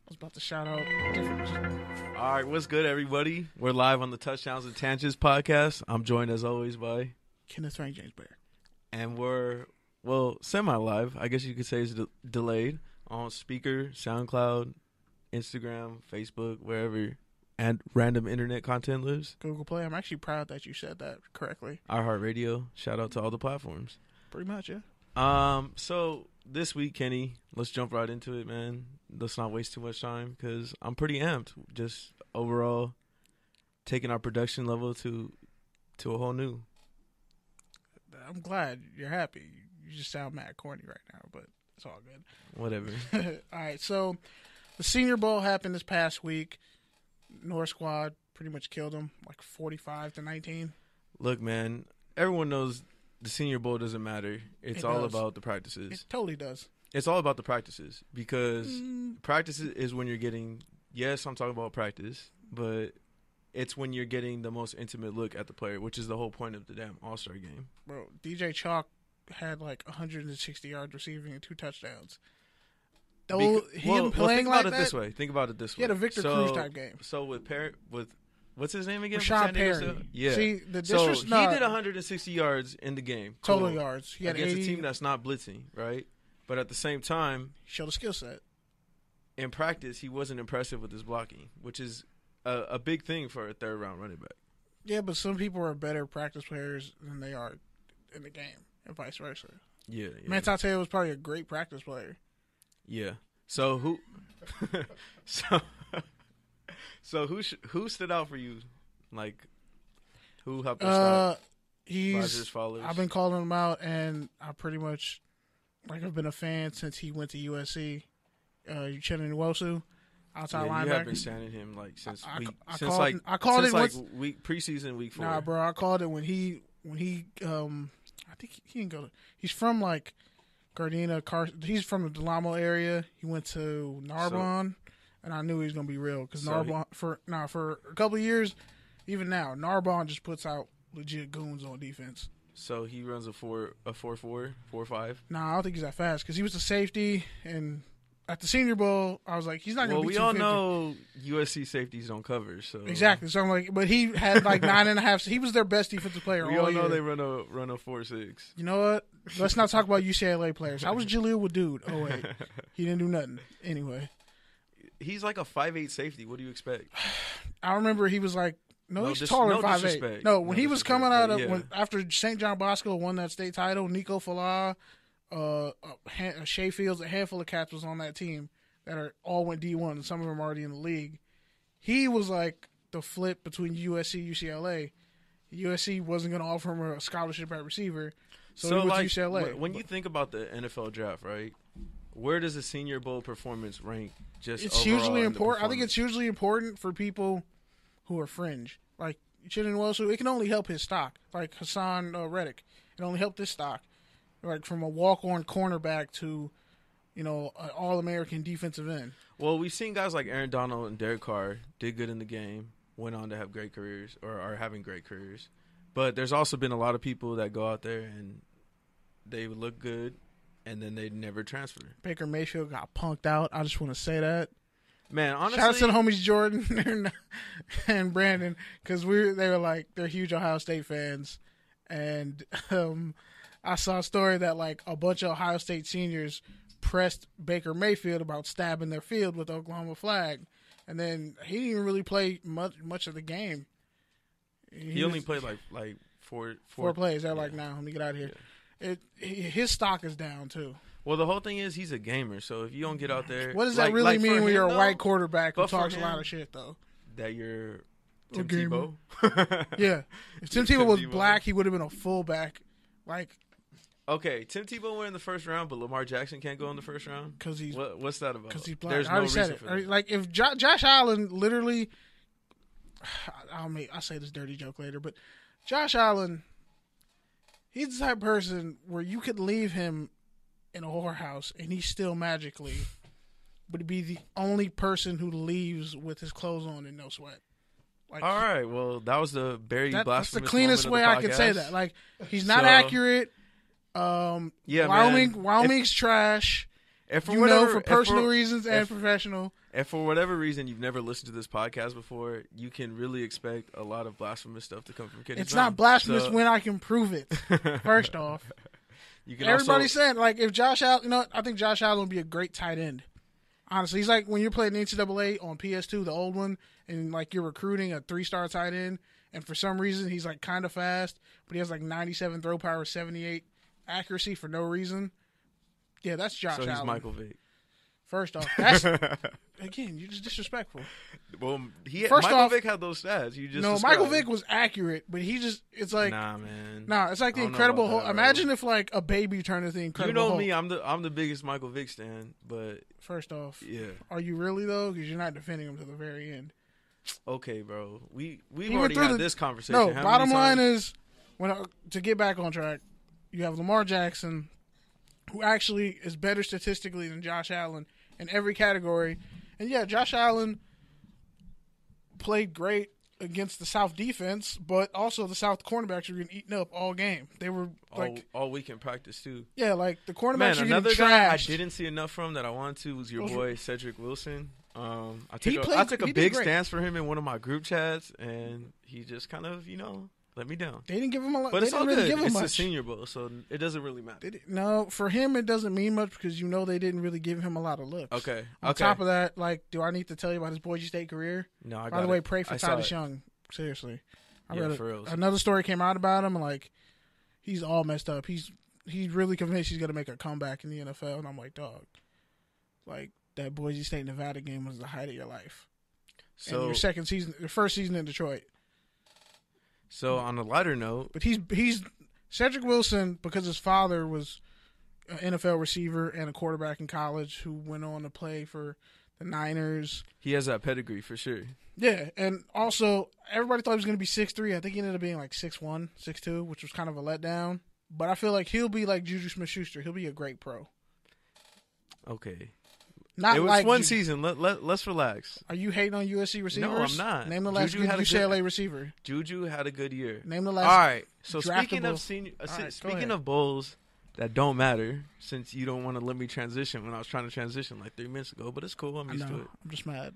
was about to shout out different. All right, what's good, everybody? We're live on the Touchdowns and Tangents podcast. I'm joined, as always, by Kenneth Frank James Bear. And we're, well, semi-live. I guess you could say it's delayed on Speaker, SoundCloud, Instagram, Facebook, wherever and random internet content lives. Google Play. I'm actually proud that you said that correctly. iHeartRadio. Shout out to all the platforms. Pretty much, yeah. So this week, Kenny, let's jump right into it, man. Let's not waste too much time because I'm pretty amped. Just overall taking our production level to a whole new. I'm glad you're happy. You just sound mad corny right now, but it's all good. Whatever. All right, so the Senior Bowl happened this past week. North squad pretty much killed them, like 45-19. Look, man, everyone knows the Senior Bowl doesn't matter. It's all about the practices. It totally does. It's all about the practices because practices is when you're getting, yes, I'm talking about practice, but it's when you're getting the most intimate look at the player, which is the whole point of the damn All-Star game. Bro, DJ Chalk had like 160 yards receiving and 2 touchdowns. Think about it this way. Think about it this way. He had a Victor Cruz type game. So with what's his name again? Rashad Perry. Yeah. See, he did 160 yards in the game. Total yards. He had against 80. a team that's not blitzing, right? But at the same time, he showed a skill set. In practice, he wasn't impressive with his blocking, which is a big thing for a third-round running back. Yeah, but some people are better practice players than they are in the game, and vice versa. Yeah. Manti Te'o was probably a great practice player. Yeah. So who? so who stood out for you? Like, who helped us stop Rogers Fowler? I've been calling him out, and I pretty much I've been a fan since he went to USC. Uchenna Nwosu, outside linebacker. You have been standing him like since preseason week 4. Nah, bro, I called it when he I think he didn't go. He's from like Gardena, he's from the Delamo area. He went to Narbonne, and I knew he was gonna be real because Narbonne for a couple of years, even now Narbonne just puts out legit goons on defense. So he runs a 4.4, 4.5. Nah, I don't think he's that fast because he was a safety, and at the Senior Bowl, I was like, he's not gonna be 250. Well, we all know USC safeties don't cover, so exactly. So I'm like, but he had like 9.5. He was their best defensive player. We all know they run a 4.6. You know what? Let's not talk about UCLA players. How was Jaleel Wadood? Oh wait, he didn't do nothing. Anyway, he's like a 5'8" safety. What do you expect? I remember he was like, he's taller than 5'8". No, when he was coming out of after St. John Bosco won that state title, Nico Falah, Shea Fields, a handful of cats was on that team that all went D1, and some of them are already in the league. He was like the flip between USC UCLA. USC wasn't going to offer him a scholarship at receiver, so he went to UCLA. When you think about the NFL draft, right? Where does a Senior Bowl performance rank? It's hugely important. I think it's hugely important for people who are fringe, like Uchenna Nwosu. It can only help his stock, like Hassan Reddick. It only helped his stock, like from a walk-on cornerback to, an All-American defensive end. Well, we've seen guys like Aaron Donald and Derek Carr did good in the game, went on to have great careers or are having great careers. But there's also been a lot of people that go out there and they look good, and then they never transfer. Baker Mayfield got punked out. I just want to say that. Man, honestly, shout out to the homies Jordan and Brandon, because they were like, they're huge Ohio State fans, and I saw a story that like a bunch of Ohio State seniors pressed Baker Mayfield about stabbing their field with the Oklahoma flag, and then he didn't even really play much of the game. He only played like four plays. They're like, nah, let me get out of here. Yeah. His stock is down too. Well, the whole thing is he's a gamer, so if you don't get out there... What does that really mean when you're a white quarterback who talks a lot of shit, though? That you're Tim Tebow? Yeah. If Tim Tebow was black, he would have been a fullback. Okay, Tim Tebow went in the first round, but Lamar Jackson can't go in the first round? Because he's... What's that about? Because he's black. There's I already no said reason it. for that. Like, if Josh Allen literally... I'll say this dirty joke later, but Josh Allen, he's the type of person where you could leave him in a whorehouse and he still magically would be the only person who leaves with his clothes on and no sweat. All right, well, that was the very blasphemous. That's the cleanest way I could say that. Like, he's not accurate. Yeah, Wyoming's trash. for personal reasons and professional. And for whatever reason you've never listened to this podcast before, you can really expect a lot of blasphemous stuff to come from Kenny's It's not blasphemous when I can prove it. First off. Everybody's saying, like, if Josh Allen, I think Josh Allen would be a great tight end. Honestly, he's like when you're playing the NCAA on PS2, the old one, and like you're recruiting a 3-star tight end, and for some reason he's like kind of fast, but he has like 97 throw power, 78 accuracy for no reason. Yeah, that's Josh Allen. So he's Michael Vick. First off, that's again, you're just disrespectful. Well, Michael Vick had those stats. You just described. Michael Vick was accurate, but it's like it's like the Incredible Hulk. Imagine if like a baby turned into the Incredible Hulk. You know me, I'm the biggest Michael Vick stan, but first off, yeah, are you really though? Because you're not defending him to the very end. Okay, bro, we've already had this conversation. No, bottom line is to get back on track, you have Lamar Jackson, who actually is better statistically than Josh Allen in every category. And yeah, Josh Allen played great against the South defense, but also the South cornerbacks were getting eaten up all game. They were like all week in practice too. Yeah, like the cornerbacks were another getting guy trashed. I didn't see enough from that I wanted to was your boy Cedric Wilson. I took a big stance for him in one of my group chats, and he just kind of let me down. They didn't give him a lot. But it's all good. It's much. the Senior Bowl, so it doesn't really matter. No, for him it doesn't mean much because they didn't really give him a lot of looks. Okay. On top of that, like, do I need to tell you about his Boise State career? No, I got it. By the way, pray for Titus Young. Seriously. For real. Another story came out about him, and like, he's all messed up. He's really convinced he's going to make a comeback in the NFL, and I'm like, dog, like, that Boise State Nevada game was the height of your life. So and your first season in Detroit. So on a lighter note, but he's Cedric Wilson because his father was an NFL receiver and a quarterback in college who went on to play for the Niners. He has that pedigree for sure. Yeah, and also everybody thought he was going to be 6'3". I think he ended up being like 6'1", 6'2", which was kind of a letdown. But I feel like he'll be like Juju Smith-Schuster. He'll be a great pro. Okay. It was one season. Let's relax. Are you hating on USC receivers? No, I'm not. Name the last good UCLA receiver. Juju had a good year. Name the last. All right. So draftable. Speaking of bowls that don't matter, since you don't want to let me transition when I was trying to transition like 3 minutes ago, but it's cool. I'm used to it. I'm just mad.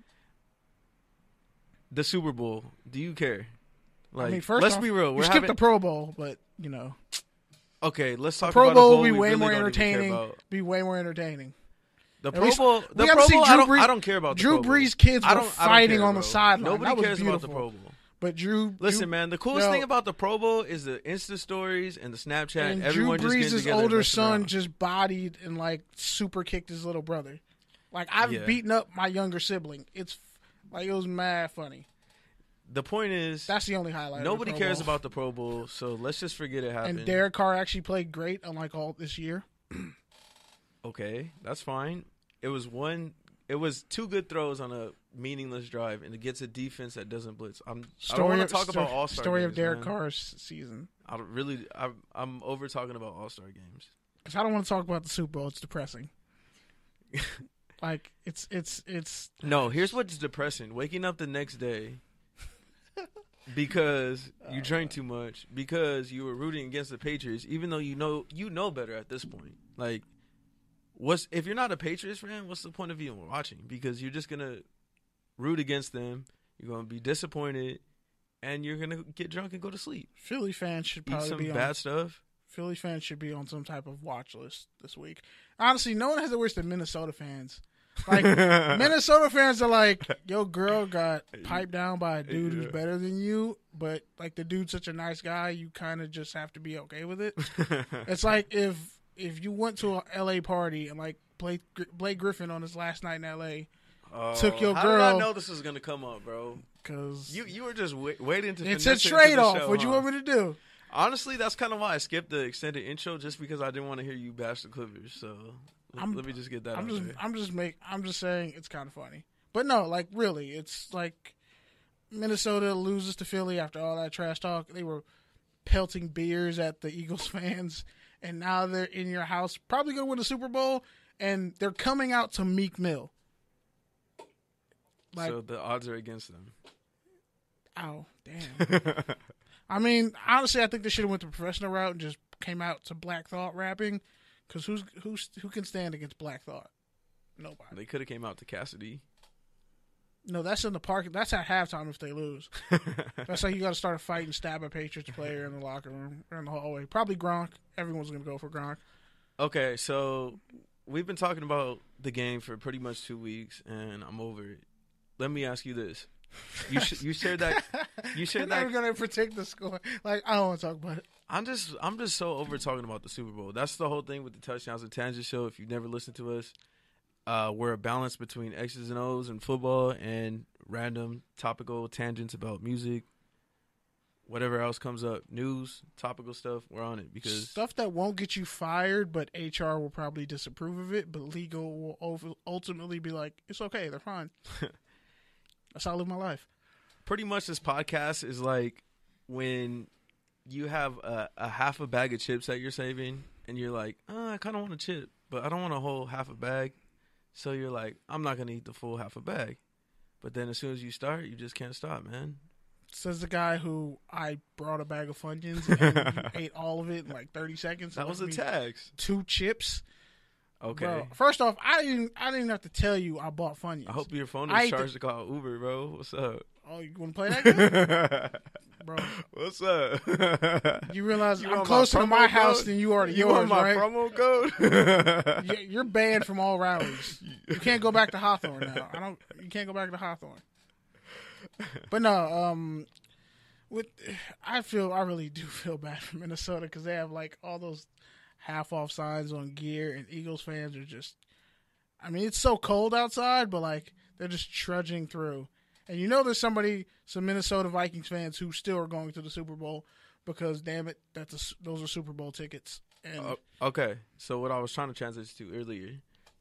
The Super Bowl. Do you care? Like, I mean, first let's off, be real. We skipped the Pro Bowl, but Okay, let's talk Pro about Pro Bowl. Will Be way more entertaining. Be way more entertaining. The Pro Bowl. The Pro Bowl. I don't care about the Pro Bowl. Drew Brees' kids were fighting on the sideline. Nobody cares about the Pro Bowl. But listen, man. The coolest thing about the Pro Bowl is the Insta stories and the Snapchat. And everyone Drew just Brees' older son just bodied and like super kicked his little brother. Like, I've beaten up my younger sibling. It's like, it was mad funny. The point is, that's the only highlight. Nobody cares about the Pro Bowl, so let's just forget it happened. And Derek Carr actually played great, unlike all this year. Okay, that's fine. It was 2 good throws on a meaningless drive, and it gets a defense that doesn't blitz. I don't want to talk about All-Star story games, of Derek Carr's season. I'm over talking about All-Star games. Because I don't want to talk about the Super Bowl. It's depressing. Like, it's No, here's what's depressing. Waking up the next day because you drank too much, because you were rooting against the Patriots, even though you know better at this point. Like, if you're not a Patriots fan, what's the point of even watching? Because you're just gonna root against them. You're gonna be disappointed, and you're gonna get drunk and go to sleep. Philly fans should probably be bad stuff. Philly fans should be on some type of watch list this week. Honestly, no one has it worse than Minnesota fans. Like, Minnesota fans are like, your girl got piped down by a dude who's better than you, but like the dude's such a nice guy, you kind of just have to be okay with it. It's like if you went to a LA party and like Blake Griffin on his last night in LA took your girl. How did I know this was gonna come up, bro? Because you were just waiting to. It's a trade off. What'd you want me to do? Honestly, that's kind of why I skipped the extended intro, just because I didn't want to hear you bash the Clippers. So let me just get that. I'm just saying it's kind of funny, but no, like really, it's like Minnesota loses to Philly after all that trash talk. They were pelting beers at the Eagles fans, and now they're in your house, probably gonna win the Super Bowl, and they're coming out to Meek Mill. Like, so the odds are against them. Oh, damn. I mean, honestly, I think they should have went the professional route and just came out to Black Thought rapping, because who can stand against Black Thought? Nobody. They could have came out to Cassidy. No, that's in the park. That's at halftime if they lose. That's like you got to start a fight and stab a Patriots player in the locker room or in the hallway. Probably Gronk. Everyone's going to go for Gronk. Okay, so we've been talking about the game for pretty much 2 weeks, and I'm over it. Let me ask you this: you shared that. You shared that. I'm going to predict the score. Like I don't want to talk about it. I'm just so over talking about the Super Bowl. That's the whole thing with the Touchdowns and Tangents show. If you've never listened to us. We're a balance between X's and O's in football and random topical tangents about music, whatever else comes up, news, topical stuff. We're on it because stuff that won't get you fired, but HR will probably disapprove of it. But legal will ultimately be like, it's okay, they're fine. That's how I live my life. Pretty much, this podcast is like when you have a half a bag of chips that you're saving, and you're like, I kind of want a chip, but I don't want a whole half a bag. So you're like, I'm not going to eat the full half a bag. But then as soon as you start, you just can't stop, man. Says the guy who I brought a bag of Funyuns and you ate all of it in like 30 seconds. That was a tax. 2 chips. Okay. Bro, first off, I didn't have to tell you I bought Funyuns. I hope your phone is charged to call Uber, bro. What's up? Oh, you want to play that game? Bro. What's up? You realize I'm closer to my house than you are to yours, right? You want my promo code? You're banned from all rallies. You can't go back to Hawthorne now. You can't go back to Hawthorne. But no, I really do feel bad for Minnesota because they have like all those half off signs on gear, and Eagles fans are just. I mean, it's so cold outside, but like they're just trudging through. And you know there's some Minnesota Vikings fans who still are going to the Super Bowl because, damn it, those are Super Bowl tickets. And okay, so what I was trying to transition to earlier,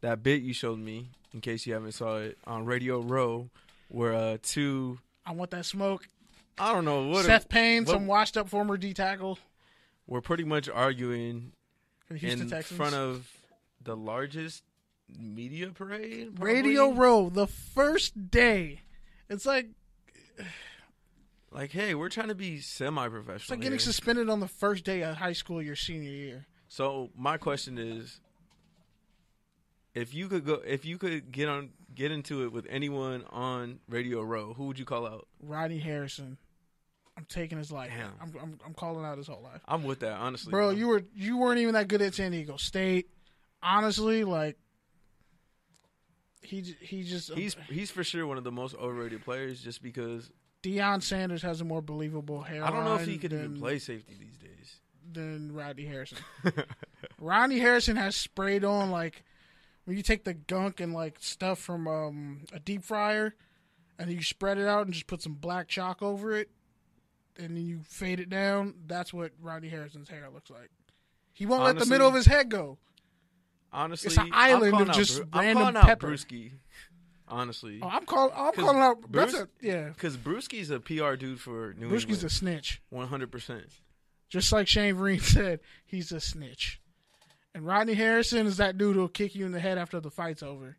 that bit you showed me, in case you haven't saw it, on Radio Row, where two... I want that smoke. I don't know. Seth Payne, some washed-up former D-tackle. We're pretty much arguing in Texans. Front of the largest media parade? Probably? Radio Row, the first day... It's like, hey, we're trying to be semi-professional. It's like getting suspended on the first day of high school your senior year. So my question is, if you could get into it with anyone on Radio Row, who would you call out? Rodney Harrison. I'm taking his life. Damn. I'm calling out his whole life. I'm with that, honestly. Bro, you weren't even that good at San Diego State. Honestly, like. He's for sure one of the most overrated players just because Deion Sanders has a more believable hairline. I don't know if he could even play safety these days. Than Rodney Harrison. Rodney Harrison has sprayed on like when you take the gunk and like stuff from a deep fryer and you spread it out and just put some black chalk over it and then you fade it down. That's what Rodney Harrison's hair looks like. He won't let the middle of his head go. Honestly, it's an island of just random pepper. Brewski, honestly. Oh, I'm calling out. Because Brewski's a PR dude for New England. Brewski's a snitch. 100%. Just like Shane Vereen said, he's a snitch. And Rodney Harrison is that dude who'll kick you in the head after the fight's over.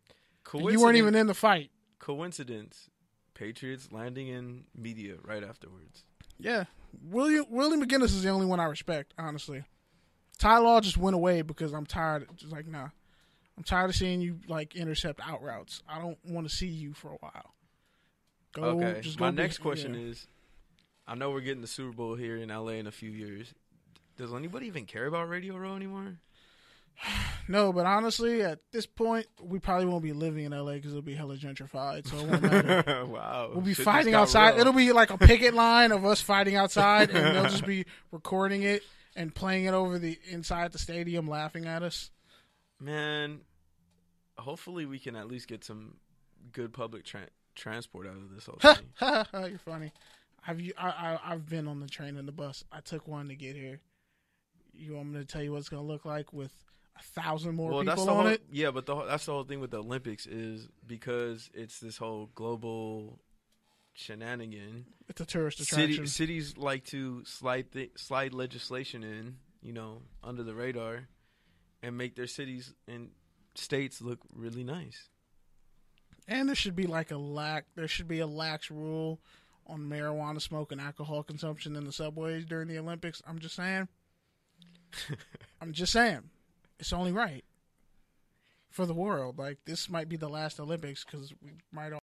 You weren't even in the fight. Coincidence. Patriots landing in media right afterwards. Yeah. Willie McGinnis is the only one I respect, honestly. Ty Law just went away because I'm tired. Just like, nah. I'm tired of seeing you, like, intercept out routes. I don't want to see you for a while. Okay. My next question is, I know we're getting the Super Bowl here in L.A. in a few years. Does anybody even care about Radio Row anymore? No, but honestly, at this point, we probably won't be living in L.A. because it'll be hella gentrified, so it won't matter. Wow. We'll be fighting outside. Real. It'll be like a picket line of us fighting outside, and they'll just be recording it and playing it over inside the stadium, laughing at us. Man, hopefully we can at least get some good public transport out of this whole thing. You're funny. I've been on the train and the bus. I took one to get here. You want me to tell you what it's going to look like with 1,000 more people on it? Yeah, but that's the whole thing with the Olympics is because it's this whole global shenanigan. It's a tourist attraction. Cities like to slide legislation in, under the radar, and make their cities and states look really nice. And there should be a lax rule on marijuana smoke and alcohol consumption in the subways during the Olympics. I'm just saying. It's only right. for the world. Like, this might be the last Olympics because we might all